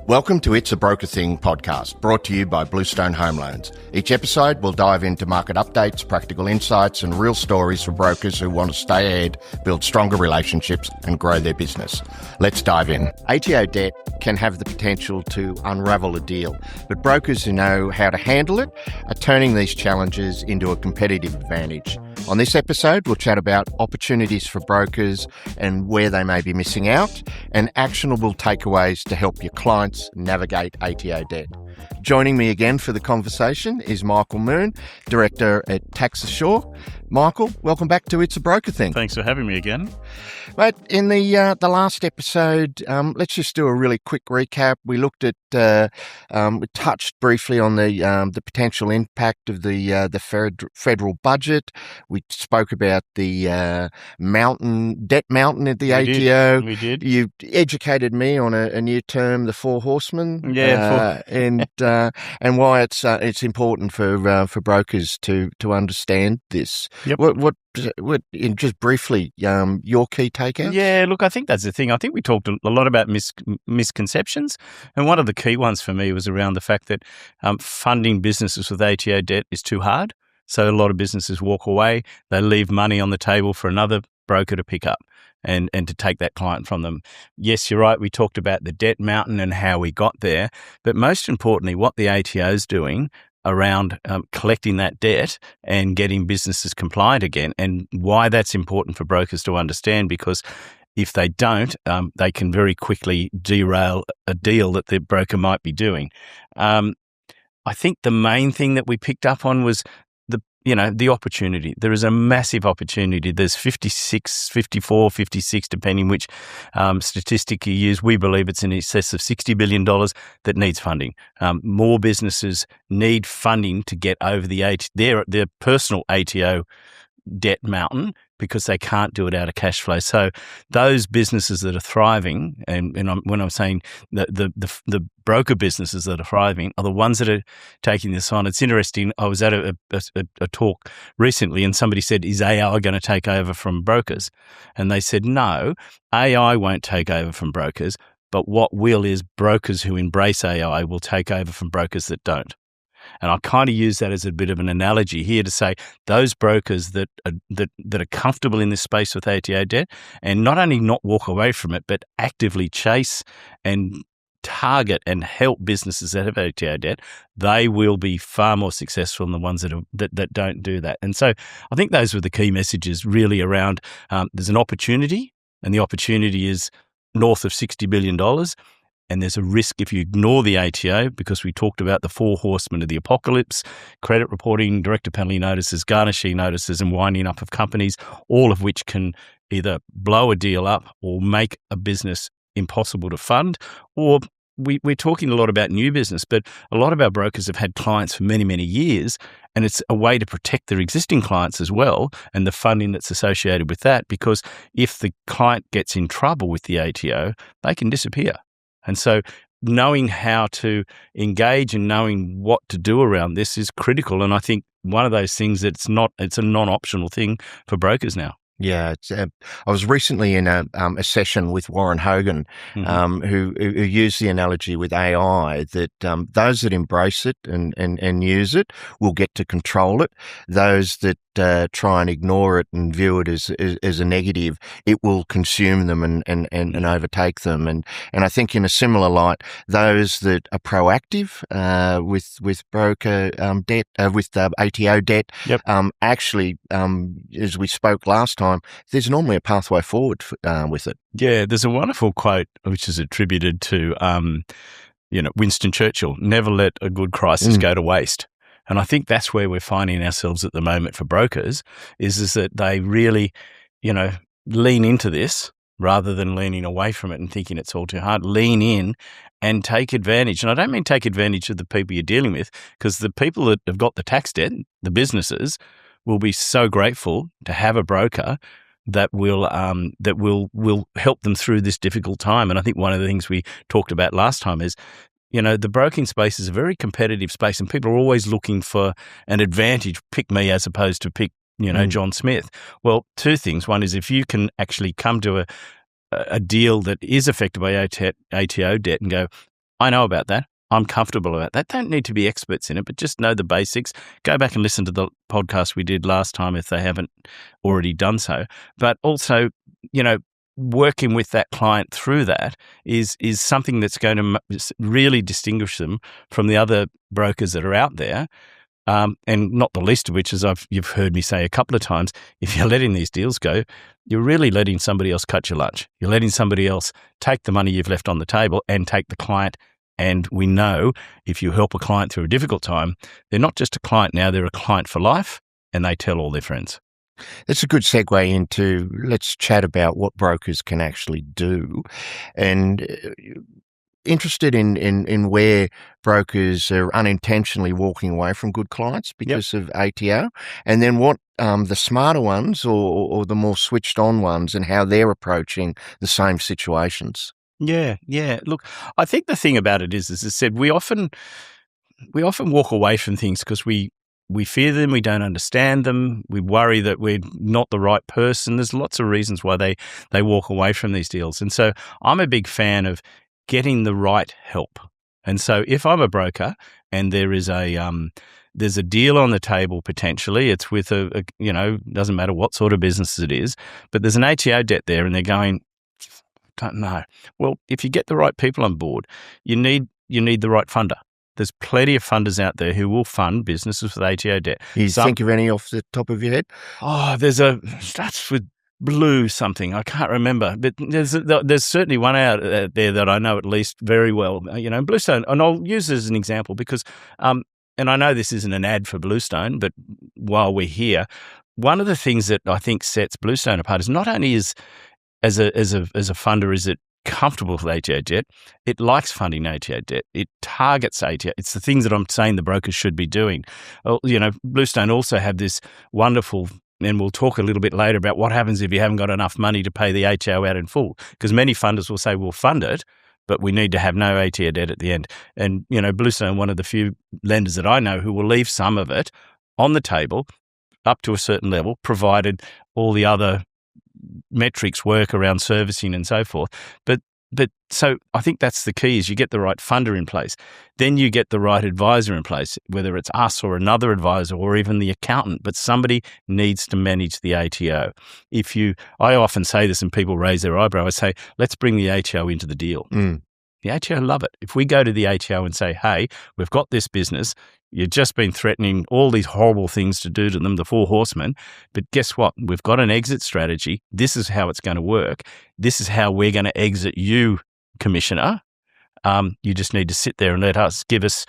Welcome to It's a Broker Thing podcast, brought to you by Bluestone Home Loans. Each episode will dive into market updates, practical insights, and real stories for brokers who want to stay ahead, build stronger relationships, and grow their business. Let's dive in. ATO debt can have the potential to unravel a deal, but brokers who know how to handle it are turning these challenges into a competitive advantage. On this episode, we'll chat about opportunities for brokers and where they may be missing out, and actionable takeaways to help your clients navigate ATO debt. Joining me again for the conversation is Michael Moon, Director at Tax Assure. Michael, welcome back to It's a Broker Thing. Thanks for having me again. Mate, in the last episode, let's just do a really quick recap. We looked at, we touched briefly on the potential impact of the federal budget. We spoke about the debt mountain at the ATO. We did. You educated me on a new term, the four horsemen. Yeah, and why it's important for brokers to understand this. Yep. What just briefly, your key takeouts? Yeah, look, I think that's the thing. I think we talked a lot about misconceptions, and one of the key ones for me was around the fact that funding businesses with ATO debt is too hard. So a lot of businesses walk away. They leave money on the table for another broker to pick up and to take that client from them. Yes, you're right. We talked about the debt mountain and how we got there, but most importantly, what the ATO is doing around collecting that debt and getting businesses compliant again, and why that's important for brokers to understand, because if they don't, they can very quickly derail a deal that the broker might be doing. I think the main thing that we picked up on was the opportunity. There is a massive opportunity. There's 56, 54, 56, depending which statistic you use. We believe it's in excess of $60 billion that needs funding. More businesses need funding to get over their personal ATO debt mountain, because they can't do it out of cash flow. So those businesses that are thriving, and when I'm saying the broker businesses that are thriving, are the ones that are taking this on. It's interesting. I was at a talk recently, and somebody said, "Is AI going to take over from brokers?" And they said, "No, AI won't take over from brokers, but what will is brokers who embrace AI will take over from brokers that don't." And I kind of use that as a bit of an analogy here to say those brokers that are comfortable in this space with ATO debt, and not only not walk away from it, but actively chase and target and help businesses that have ATO debt, they will be far more successful than the ones that don't do that. And so I think those were the key messages really around there's an opportunity, and the opportunity is north of $60 billion. And there's a risk if you ignore the ATO, because we talked about the four horsemen of the apocalypse: credit reporting, director penalty notices, garnishee notices, and winding up of companies, all of which can either blow a deal up or make a business impossible to fund. Or we're talking a lot about new business, but a lot of our brokers have had clients for many, many years, and it's a way to protect their existing clients as well, and the funding that's associated with that, because if the client gets in trouble with the ATO, they can disappear. And so knowing how to engage and knowing what to do around this is critical. And I think one of those things it's a non-optional thing for brokers now. Yeah, I was recently in a session with Warren Hogan, who used the analogy with AI that those that embrace it and use it will get to control it. Those that try and ignore it and view it as a negative, it will consume them and overtake them. And I think in a similar light, those that are proactive with broker debt, with ATO debt, yep. Actually, as we spoke last time, there's normally a pathway forward with it. Yeah, there's a wonderful quote which is attributed to Winston Churchill: "Never let a good crisis go to waste." And I think that's where we're finding ourselves at the moment for brokers, is that they really, lean into this rather than leaning away from it and thinking it's all too hard. Lean in and take advantage. And I don't mean take advantage of the people you're dealing with, because the people that have got the tax debt, the businesses, will be so grateful to have a broker that will help them through this difficult time. And I think one of the things we talked about last time is, the broking space is a very competitive space, and people are always looking for an advantage. Pick me as opposed to pick, John Smith. Well, two things. One is if you can actually come to a deal that is affected by ATO debt and go, I know about that. I'm comfortable about that. Don't need to be experts in it, but just know the basics. Go back and listen to the podcast we did last time if they haven't already done so. But also, working with that client through that is something that's going to really distinguish them from the other brokers that are out there. And not the least of which, as you've heard me say a couple of times, if you're letting these deals go, you're really letting somebody else cut your lunch. You're letting somebody else take the money you've left on the table and take the client. And we know if you help a client through a difficult time, they're not just a client now, they're a client for life, and they tell all their friends. That's a good segue into, let's chat about what brokers can actually do. And interested in where brokers are unintentionally walking away from good clients because of ATO, and then what the smarter ones or the more switched on ones and how they're approaching the same situations. Yeah. Look, I think the thing about it is, as I said, we often walk away from things because we fear them, we don't understand them, we worry that we're not the right person. There's lots of reasons why they walk away from these deals. And so I'm a big fan of getting the right help. And so if I'm a broker and there is there's a deal on the table potentially, it's with doesn't matter what sort of business it is, but there's an ATO debt there and they're going, don't know. Well, if you get the right people on board, you need the right funder. There's plenty of funders out there who will fund businesses with ATO debt. You think of any off the top of your head? Oh, starts with Blue something. I can't remember, but there's certainly one out there that I know at least very well. Bluestone, and I'll use it as an example because, and I know this isn't an ad for Bluestone, but while we're here, one of the things that I think sets Bluestone apart is not only as a funder is it comfortable with ATO debt, it likes funding ATO debt. It targets ATO. It's the things that I'm saying the brokers should be doing. Bluestone also have this wonderful, and we'll talk a little bit later about what happens if you haven't got enough money to pay the ATO out in full. Because many funders will say, we'll fund it, but we need to have no ATO debt at the end. And, Bluestone, one of the few lenders that I know who will leave some of it on the table up to a certain level, provided all the other metrics work around servicing and so forth. But so I think that's the key, is you get the right funder in place. Then you get the right advisor in place, whether it's us or another advisor or even the accountant, but somebody needs to manage the ATO. I often say this and people raise their eyebrow, I say, let's bring the ATO into the deal. The ATO love it. If we go to the ATO and say, hey, we've got this business, you've just been threatening all these horrible things to do to them, the four horsemen, but guess what? We've got an exit strategy. This is how it's going to work. This is how we're going to exit you, Commissioner. You just need to sit there and let us give us,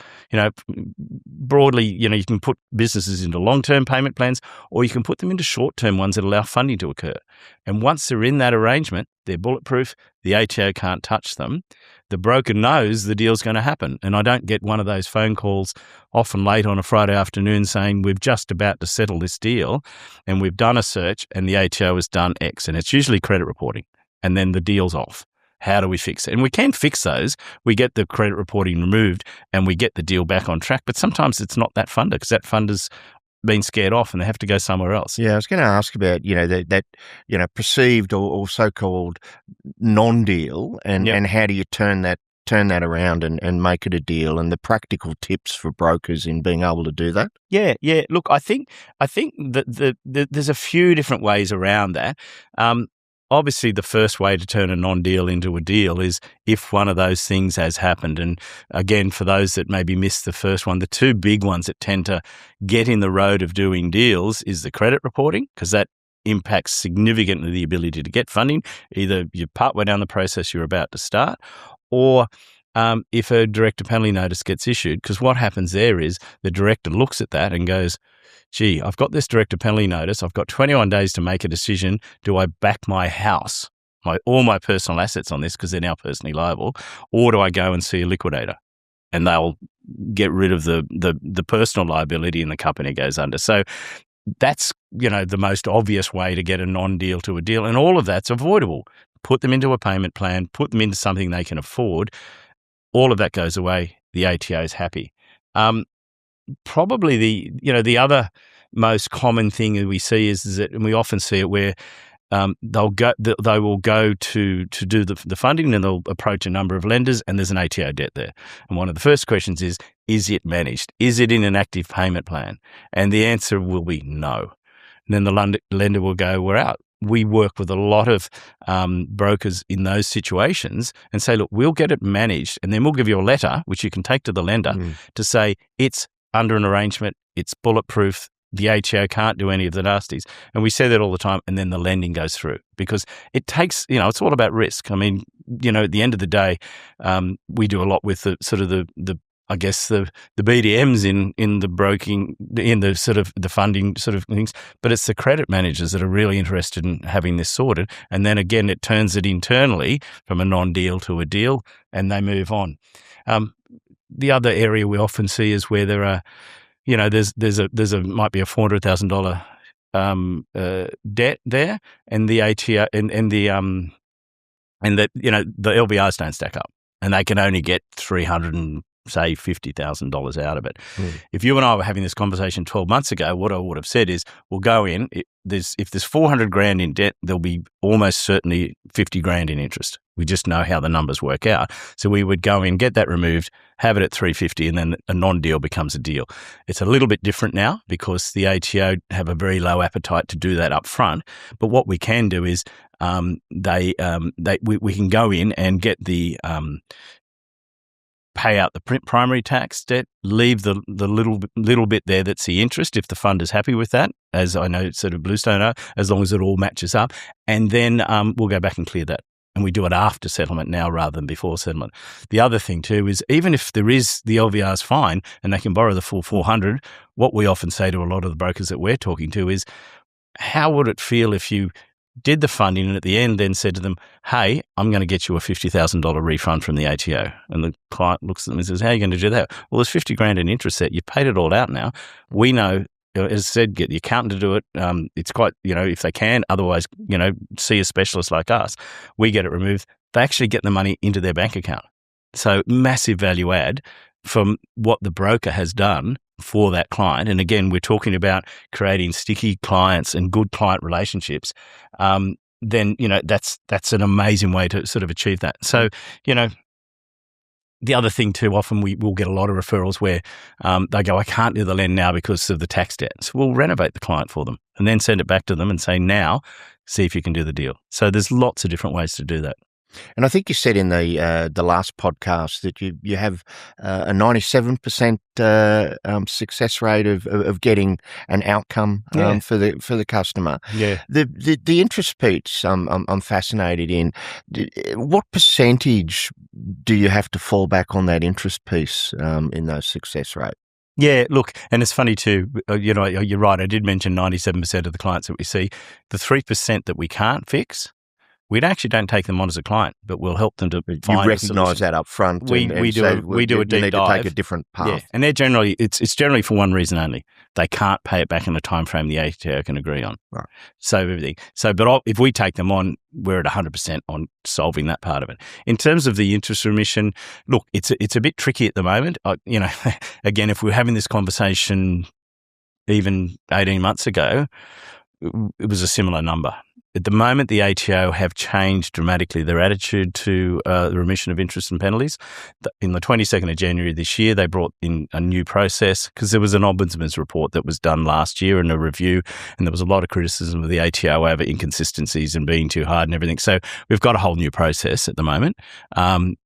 broadly, you can put businesses into long-term payment plans or you can put them into short-term ones that allow funding to occur. And once they're in that arrangement, they're bulletproof. The ATO can't touch them. The broker knows the deal's going to happen. And I don't get one of those phone calls often late on a Friday afternoon saying, we've just about to settle this deal and we've done a search and the ATO has done X. And it's usually credit reporting and then the deal's off. How do we fix it? And we can fix those. We get the credit reporting removed and we get the deal back on track. But sometimes it's not that funder because that funder's been scared off and they have to go somewhere else. Yeah, I was going to ask about, that perceived or so-called non-deal and how do you turn that around and make it a deal, and the practical tips for brokers in being able to do that? Yeah. Look, I think that there's a few different ways around that. Obviously, the first way to turn a non-deal into a deal is if one of those things has happened. And again, for those that maybe missed the first one, the two big ones that tend to get in the road of doing deals is the credit reporting, because that impacts significantly the ability to get funding. Either you're partway down the process you're about to start, or if a director penalty notice gets issued, because what happens there is the director looks at that and goes, gee, I've got this director penalty notice. I've got 21 days to make a decision. Do I back my house, all my personal assets on this because they're now personally liable, or do I go and see a liquidator and they'll get rid of the personal liability and the company goes under? So that's, the most obvious way to get a non-deal to a deal. And all of that's avoidable. Put them into a payment plan, put them into something they can afford. All of that goes away. The ATO is happy. Probably the other most common thing that we see is that, and we often see it where They will go to do the funding, and they'll approach a number of lenders, and there's an ATO debt there. And one of the first questions is it managed? Is it in an active payment plan? And the answer will be no. And then the lender will go, we're out. We work with a lot of brokers in those situations and say, look, we'll get it managed, and then we'll give you a letter, which you can take to the lender to say it's under an arrangement, it's bulletproof, the ATO can't do any of the nasties. And we say that all the time, and then the lending goes through because it takes, it's all about risk. I mean, at the end of the day, we do a lot with the sort of the BDMs in the broking, in the sort of the funding sort of things, but it's the credit managers that are really interested in having this sorted. And then again, it turns it internally from a non-deal to a deal, and they move on. The other area we often see is where there are, there's might be a $400,000 debt there, and the ATO and the LVRs don't stack up, and they can only get $50,000 out of it. If you and I were having this conversation 12 months ago, what I would have said is, we'll go in. If there's $400,000 in debt, there'll be almost certainly $50,000 in interest. We just know how the numbers work out. So we would go in, get that removed, have it at $350,000, and then a non-deal becomes a deal. It's a little bit different now because the ATO have a very low appetite to do that up front. But what we can do is we can go in and get the pay out the primary tax debt, leave the little bit there that's the interest if the fund is happy with that, as I know sort of Bluestone are, as long as it all matches up, and then we'll go back and clear that. And we do it after settlement now rather than before settlement. The other thing too is, even if there is the LVR's fine and they can borrow the full 400, what we often say to a lot of the brokers that we're talking to is, how would it feel if you did the funding and at the end then said to them, hey, I'm going to get you a $50,000 refund from the ATO. And the client looks at them and says, how are you going to do that? Well, there's $50,000 in interest there. You've paid it all out now. We know, as I said, get the accountant to do it. It's quite, if they can, otherwise, see a specialist like us. We get it removed. They actually get the money into their bank account. So massive value add from what the broker has done for that client. And again, we're talking about creating sticky clients and good client relationships. Then, that's an amazing way to sort of achieve that. So, the other thing too, often we will get a lot of referrals where they go, I can't do the lend now because of the tax debt. So we'll renovate the client for them and then send it back to them and say, now see if you can do the deal. So there's lots of different ways to do that. And I think you said in the last podcast that you have a 97% success rate of getting an outcome for the customer. Yeah. The interest piece I'm fascinated in. What percentage do you have to fall back on that interest piece in those success rates? Yeah, look, and it's funny too, you're right, I did mention 97% of the clients that we see. The 3% that we can't fix, we actually don't take them on as a client, but we'll help them to find. You recognise that up front. We do a deep dive. You need to take a different path. Yeah, and they're generally it's generally for one reason only: they can't pay it back in the time frame the ATO can agree on. Right. So everything. But if we take them on, we're at 100% on solving that part of it. In terms of the interest remission, look, it's a bit tricky at the moment. Again, if we were having this conversation even 18 months ago, it was a similar number. At the moment, the ATO have changed dramatically their attitude to the remission of interest and penalties. In the 22nd of January this year, they brought in a new process because there was an ombudsman's report that was done last year and a review, and there was a lot of criticism of the ATO over inconsistencies and being too hard and everything. So we've got a whole new process at the moment.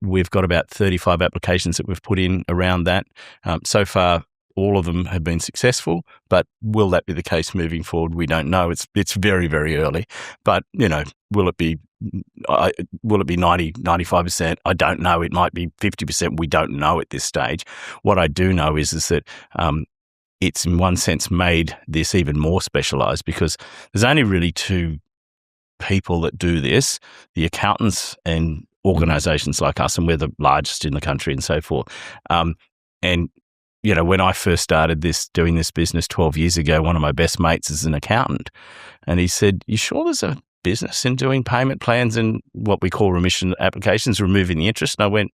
We've got about 35 applications that we've put in around that. So far, all of them have been successful, but will that be the case moving forward? We don't know. It's very, very early, but will it be 90, 95%? I don't know. It might be 50%. We don't know at this stage. What I do know is that it's in one sense made this even more specialised because there's only really two people that do this, the accountants and organisations like us, and we're the largest in the country and so forth. When I first started doing this business 12 years ago, one of my best mates is an accountant. And he said, you sure there's a business in doing payment plans and what we call remission applications, removing the interest? And I went,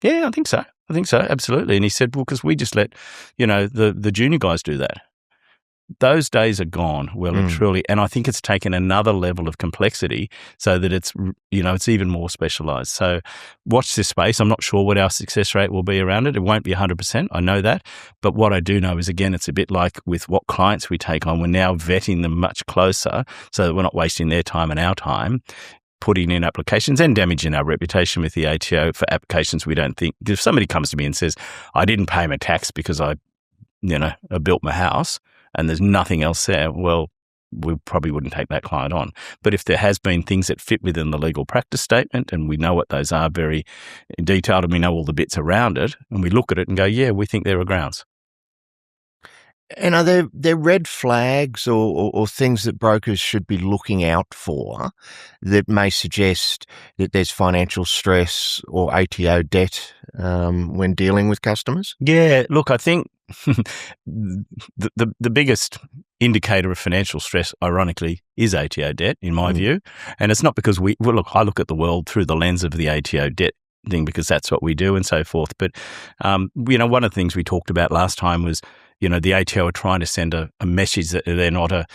yeah, I think so. Absolutely. And he said, well, because we just let, the junior guys do that. those days are gone, well and truly. And I think it's taken another level of complexity so that it's, it's even more specialised. So watch this space. I'm not sure what our success rate will be around it. It won't be 100%. I know that. But what I do know is, again, it's a bit like with what clients we take on. We're now vetting them much closer so that we're not wasting their time and our time, putting in applications and damaging our reputation with the ATO for applications we don't think. If somebody comes to me and says, I didn't pay my tax because I built my house and there's nothing else there, well, we probably wouldn't take that client on. But if there has been things that fit within the legal practice statement and we know what those are very detailed and we know all the bits around it, and we look at it and go, yeah, we think there are grounds. And are there red flags or things that brokers should be looking out for that may suggest that there's financial stress or ATO debt when dealing with customers? Yeah, look, I think the biggest indicator of financial stress, ironically, is ATO debt, in my view. And it's not because I look at the world through the lens of the ATO debt thing because that's what we do and so forth. But, one of the things we talked about last time was, the ATO are trying to send a message that they're not a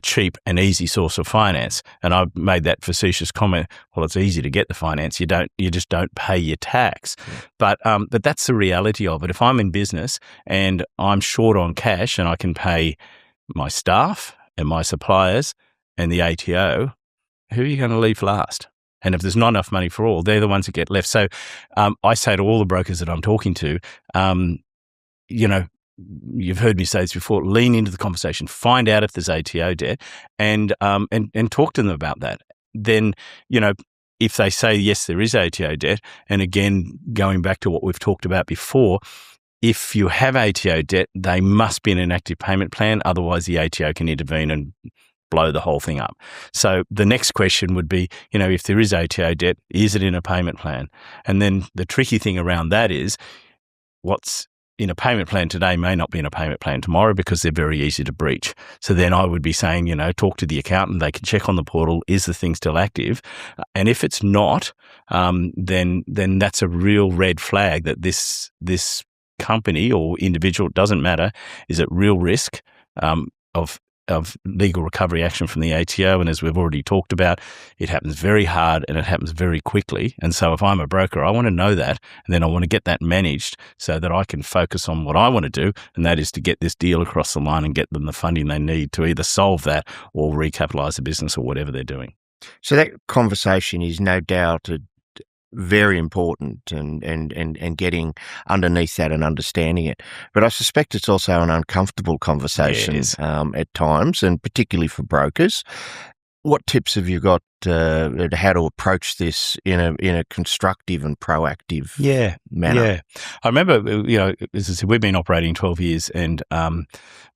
cheap and easy source of finance. And I made that facetious comment, well, it's easy to get the finance. You just don't pay your tax. But that's the reality of it. If I'm in business and I'm short on cash and I can pay my staff and my suppliers and the ATO, who are you going to leave last? And if there's not enough money for all, they're the ones that get left. So I say to all the brokers that I'm talking to, you've heard me say this before, lean into the conversation, find out if there's ATO debt and talk to them about that. Then, if they say, yes, there is ATO debt, and again, going back to what we've talked about before, if you have ATO debt, they must be in an active payment plan. Otherwise, the ATO can intervene and blow the whole thing up. So the next question would be, if there is ATO debt, is it in a payment plan? And then the tricky thing around that is what's in a payment plan today may not be in a payment plan tomorrow because they're very easy to breach. So then I would be saying, talk to the accountant. They can check on the portal. Is the thing still active? And if it's not, then that's a real red flag that this company or individual, doesn't matter, is at real risk of legal recovery action from the ATO. And as we've already talked about, it happens very hard and it happens very quickly. And so if I'm a broker, I want to know that, and then I want to get that managed so that I can focus on what I want to do, and that is to get this deal across the line and get them the funding they need to either solve that or recapitalise the business or whatever they're doing. So that conversation is no doubt very important and getting underneath that and understanding it. But I suspect it's also an uncomfortable conversation at times, and particularly for brokers. What tips have you got how to approach this in a constructive and proactive manner? Yeah. I remember, as I said, we've been operating 12 years, and when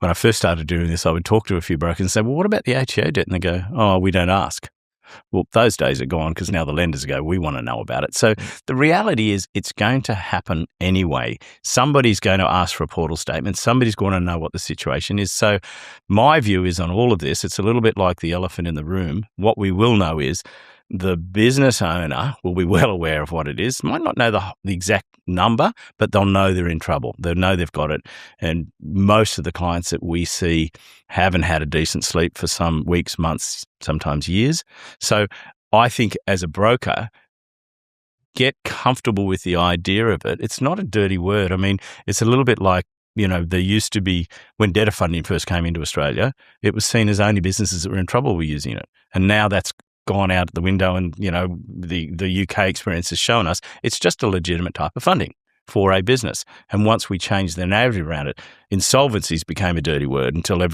I first started doing this, I would talk to a few brokers and say, well, what about the ATO debt? And they go, oh, we don't ask. Well, those days are gone because now the lenders go, we want to know about it. So the reality is it's going to happen anyway. Somebody's going to ask for a portal statement. Somebody's going to know what the situation is. So my view is on all of this, it's a little bit like the elephant in the room. What we will know is the business owner will be well aware of what it is, might not know the exact number, but they'll know they're in trouble. They'll know they've got it. And most of the clients that we see haven't had a decent sleep for some weeks, months, sometimes years. So I think as a broker, get comfortable with the idea of it. It's not a dirty word. I mean, it's a little bit like, there used to be, when debtor funding first came into Australia, it was seen as only businesses that were in trouble were using it. And now that's gone out the window, and the UK experience has shown us it's just a legitimate type of funding for a business. And once we changed the narrative around it, insolvencies became a dirty word until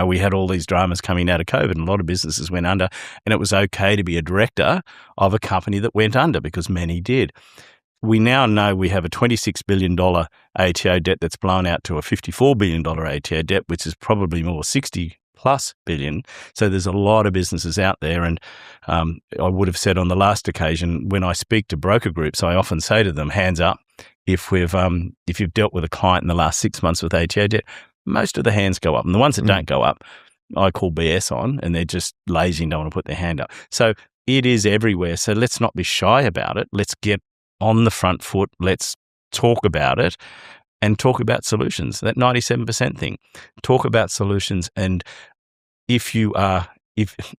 we had all these dramas coming out of COVID, and a lot of businesses went under, and it was okay to be a director of a company that went under because many did. We now know we have a $26 billion ATO debt that's blown out to a $54 billion ATO debt, which is probably more 60 plus billion. So there's a lot of businesses out there. And I would have said on the last occasion, when I speak to broker groups, I often say to them, hands up, if you've dealt with a client in the last 6 months with ATO debt, most of the hands go up. And the ones that don't go up, I call BS on, and they're just lazy and don't want to put their hand up. So it is everywhere. So let's not be shy about it. Let's get on the front foot. Let's talk about it. and talk about solutions. That 97% thing. Talk about solutions. And if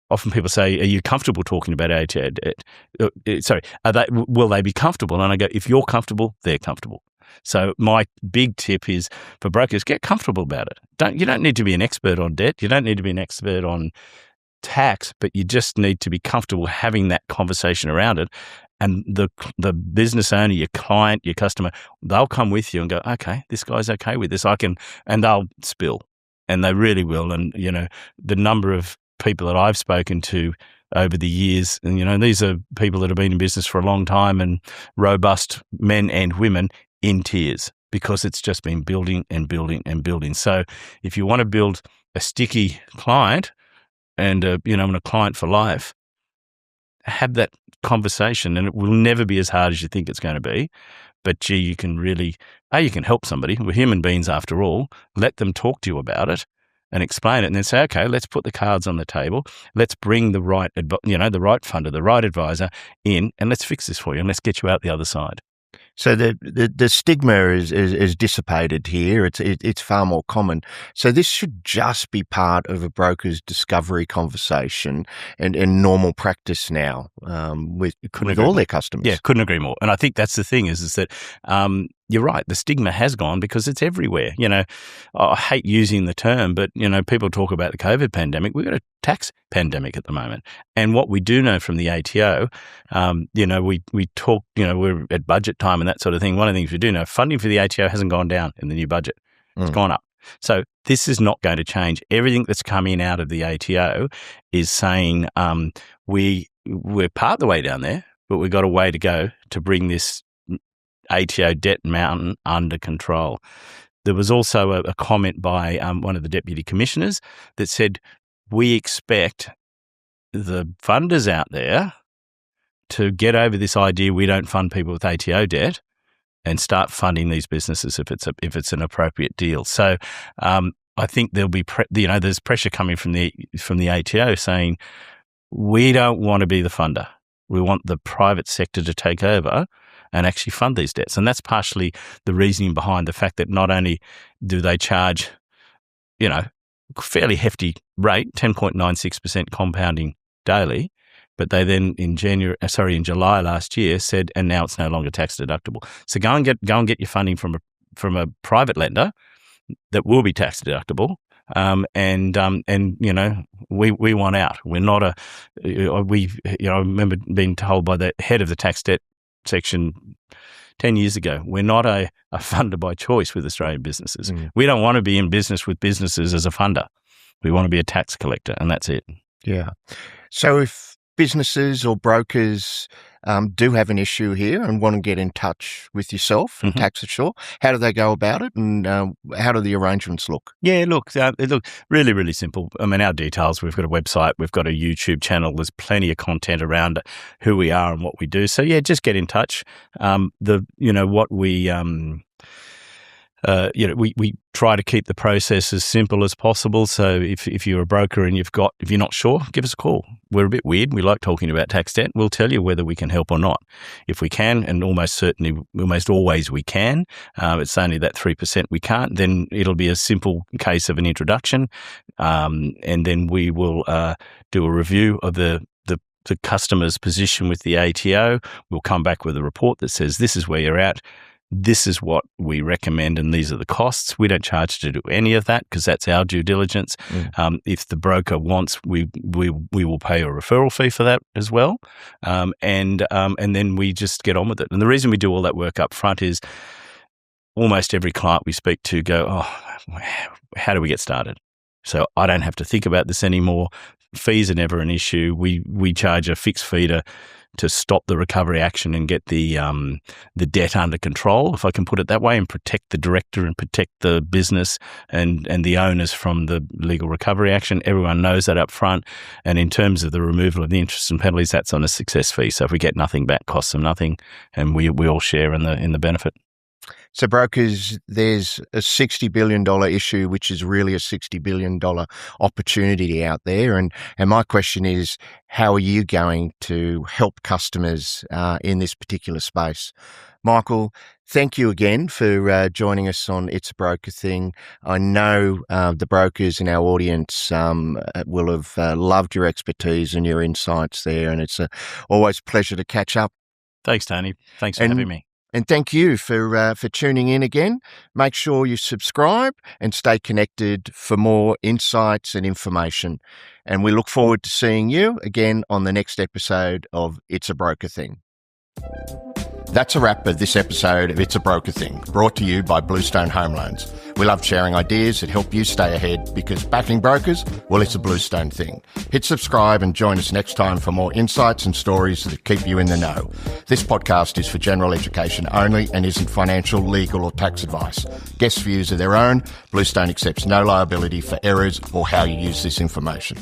often people say, are you comfortable talking about ATO debt? Will they be comfortable? And I go, if you're comfortable, they're comfortable. So my big tip is for brokers, get comfortable about it. You don't need to be an expert on debt. You don't need to be an expert on tax, but you just need to be comfortable having that conversation around it. And the business owner, your client, your customer, they'll come with you and go, okay, this guy's okay with this. And they'll spill, and they really will. And, the number of people that I've spoken to over the years, and, these are people that have been in business for a long time and robust men and women in tears, because it's just been building and building and building. So if you want to build a sticky client and, a client for life, have that conversation, and it will never be as hard as you think it's going to be. But gee, you can help somebody. We're human beings after all. Let them talk to you about it and explain it, and then say, okay, let's put the cards on the table. Let's bring the right, the right funder, the right advisor in, and let's fix this for you, and let's get you out the other side. So the stigma is dissipated here. It's far more common. So this should just be part of a broker's discovery conversation and normal practice now with all their customers. Yeah, couldn't agree more. And I think that's the thing is that you're right. The stigma has gone because it's everywhere. I hate using the term, but people talk about the COVID pandemic. We've got a tax pandemic at the moment. And what we do know from the ATO, we talk, we're at budget time and that sort of thing. One of the things we do know, funding for the ATO hasn't gone down in the new budget. It's gone up. So this is not going to change. Everything that's coming out of the ATO is saying we're part of the way down there, but we've got a way to go to bring this ATO debt mountain under control. There was also a comment by one of the deputy commissioners that said, we expect the funders out there to get over this idea we don't fund people with ATO debt and start funding these businesses if it's an appropriate deal. So I think there'll be there's pressure coming from the ATO saying we don't want to be the funder. We want the private sector to take over and actually fund these debts. And that's partially the reasoning behind the fact that not only do they charge, fairly hefty rate, 10.96% compounding daily, but they then in July last year said, and now it's no longer tax deductible. So go and get your funding from a private lender that will be tax deductible. We want out. We're not I remember being told by the head of the tax debt section 10 years ago, we're not a funder by choice with Australian businesses. We don't want to be in business with businesses as a funder. We want to be a tax collector, and that's it. Yeah. So if businesses or brokers do have an issue here and want to get in touch with yourself and Tax Assure, how do they go about it, and how do the arrangements look? Yeah, look, really, really simple. I mean, our details, we've got a website, we've got a YouTube channel, there's plenty of content around who we are and what we do. So yeah, just get in touch. We try to keep the process as simple as possible. So if you're a broker and if you're not sure, give us a call. We're a bit weird. We like talking about tax debt. We'll tell you whether we can help or not. If we can, and almost always we can, it's only that 3% we can't, then it'll be a simple case of an introduction. And then we will do a review of the customer's position with the ATO. We'll come back with a report that says this is where you're at. This is what we recommend, and these are the costs. We don't charge to do any of that because that's our due diligence. If the broker wants, we will pay a referral fee for that as well, and then we just get on with it. And the reason we do all that work up front is almost every client we speak to go, oh, how do we get started? So I don't have to think about this anymore. Fees are never an issue. We charge a fixed fee to stop the recovery action and get the debt under control, if I can put it that way, and protect the director and protect the business and the owners from the legal recovery action. Everyone knows that up front. And in terms of the removal of the interest and penalties, that's on a success fee. So if we get nothing back, costs them nothing, and we all share in the benefit. So brokers, there's a $60 billion issue, which is really a $60 billion opportunity out there. And my question is, how are you going to help customers in this particular space? Michael, Thank you again for joining us on It's a Broker Thing. I know the brokers in our audience will have loved your expertise and your insights there, and it's always a pleasure to catch up. Thanks, Tony. Thanks for having me. And thank you for tuning in again. Make sure you subscribe and stay connected for more insights and information. And we look forward to seeing you again on the next episode of It's a Broker Thing. That's a wrap of this episode of It's a Broker Thing, brought to you by Bluestone Home Loans. We love sharing ideas that help you stay ahead because backing brokers, well, it's a Bluestone thing. Hit subscribe and join us next time for more insights and stories that keep you in the know. This podcast is for general education only and isn't financial, legal or tax advice. Guest views are their own. Bluestone accepts no liability for errors or how you use this information.